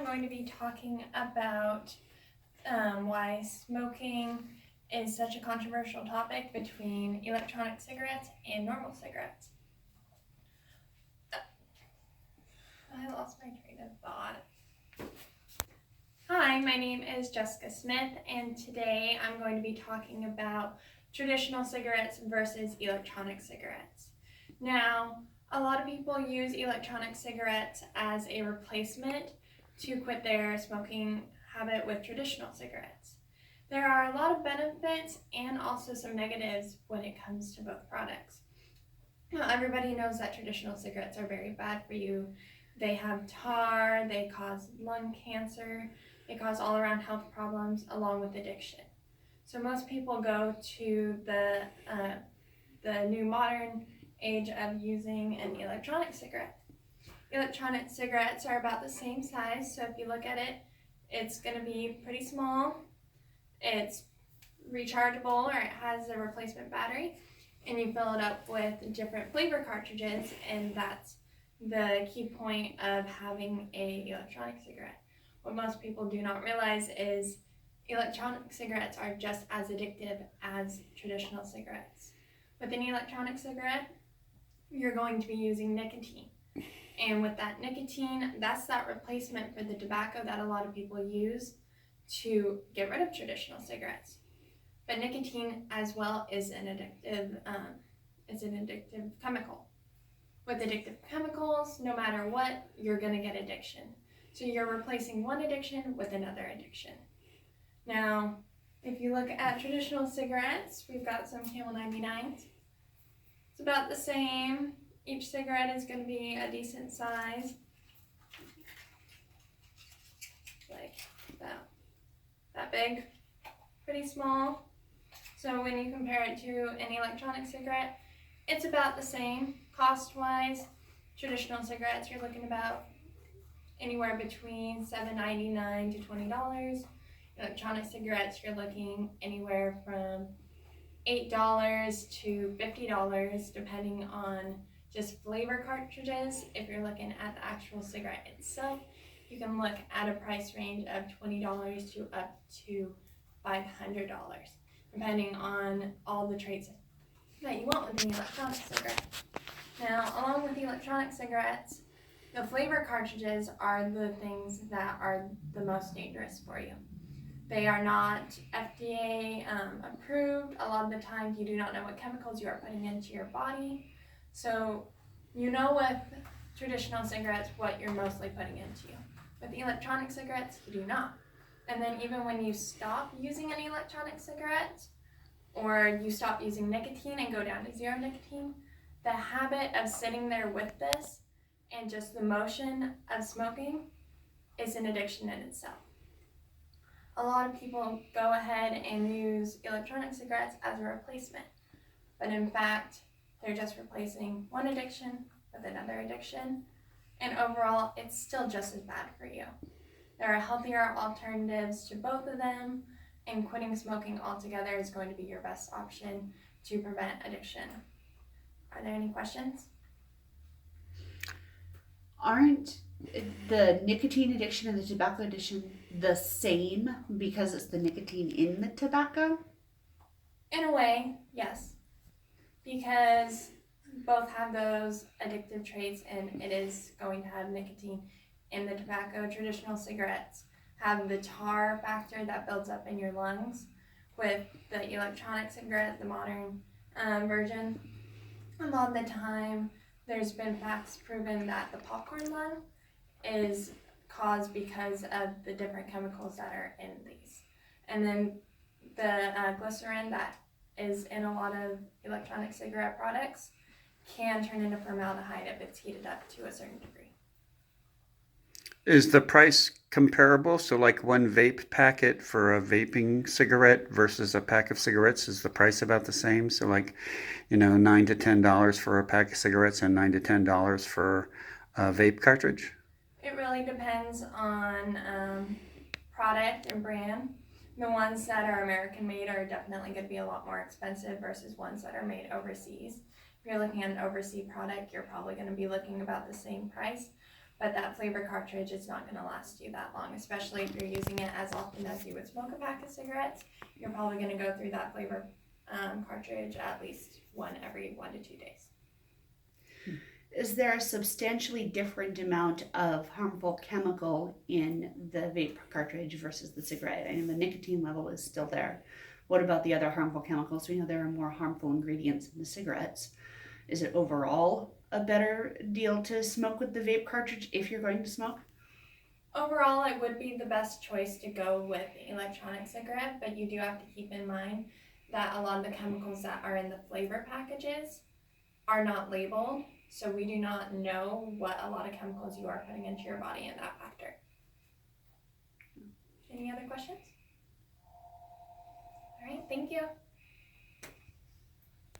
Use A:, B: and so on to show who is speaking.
A: going to be talking about why smoking is such a controversial topic between electronic cigarettes and normal cigarettes. I lost my train of thought. Hi, my name is Jessica Smith, and today I'm going to be talking about traditional cigarettes versus electronic cigarettes. Now, a lot of people use electronic cigarettes as a replacement to quit their smoking habit with traditional cigarettes. There are a lot of benefits and also some negatives when it comes to both products. Now, everybody knows that traditional cigarettes are very bad for you. They have tar, they cause lung cancer, they cause all-around health problems along with addiction. So most people go to the new modern age of using an electronic cigarette. Electronic cigarettes are about the same size, so if you look at it, it's going to be pretty small. It's rechargeable, or it has a replacement battery, and you fill it up with different flavor cartridges, and that's the key point of having an electronic cigarette. What most people do not realize is electronic cigarettes are just as addictive as traditional cigarettes. With an electronic cigarette, you're going to be using nicotine. And with that nicotine, that's that replacement for the tobacco that a lot of people use to get rid of traditional cigarettes. But nicotine as well is an addictive chemical. With addictive chemicals, no matter what, you're going to get addiction. So you're replacing one addiction with another addiction. Now, if you look at traditional cigarettes, we've got some Camel 99s. It's about the same. Each cigarette is going to be a decent size, like that big, pretty small. So when you compare it to an electronic cigarette, it's about the same. Cost-wise, traditional cigarettes you're looking about anywhere between $7.99 to $20. Electronic cigarettes you're looking anywhere from $8 to $50, depending on just flavor cartridges. If you're looking at the actual cigarette itself, you can look at a price range of $20 to up to $500, depending on all the traits that you want with an electronic cigarette. Now, along with electronic cigarettes, the flavor cartridges are the things that are the most dangerous for you. They are not FDA approved. A lot of the times you do not know what chemicals you are putting into your body. So you know with traditional cigarettes what you're mostly putting into you. With electronic cigarettes, you do not. And then even when you stop using an electronic cigarette, or you stop using nicotine and go down to zero nicotine, the habit of sitting there with this and just the motion of smoking is an addiction in itself. A lot of people go ahead and use electronic cigarettes as a replacement, but in fact, they're just replacing one addiction with another addiction, and overall, it's still just as bad for you. There are healthier alternatives to both of them, and quitting smoking altogether is going to be your best option to prevent addiction. Are there any questions?
B: Aren't the nicotine addiction and the tobacco addiction the same because it's the nicotine in the tobacco?
A: In a way, yes, because both have those addictive traits, and it is going to have nicotine in the tobacco. Traditional cigarettes have the tar factor that builds up in your lungs. With the electronic cigarette, the modern version, a lot of the time there's been facts proven that the popcorn lung is caused because of the different chemicals that are in these. And then the glycerin that is in a lot of electronic cigarette products can turn into formaldehyde if it's heated up to a certain degree.
C: Is the price comparable? So like one vape packet for a vaping cigarette versus a pack of cigarettes, is the price about the same? So like, $9 to $10 for a pack of cigarettes and $9 to $10 for a vape cartridge?
A: It really depends on product and brand. The ones that are American made are definitely going to be a lot more expensive versus ones that are made overseas. If you're looking at an overseas product, you're probably going to be looking about the same price. but that flavor cartridge is not going to last you that long, especially if you're using it as often as you would smoke a pack of cigarettes. You're probably going to go through that flavor cartridge at least every 1 to 2 days.
B: Is there a substantially different amount of harmful chemical in the vape cartridge versus the cigarette? I mean, the nicotine level is still there. What about the other harmful chemicals? We know there are more harmful ingredients in the cigarettes. Is it overall a better deal to smoke with the vape cartridge if you're going to smoke?
A: Overall, it would be the best choice to go with the electronic cigarette, but you do have to keep in mind that a lot of the chemicals that are in the flavor packages are not labeled, so we do not know what a lot of chemicals you are putting into your body in that factor. Any other questions? All right, thank you.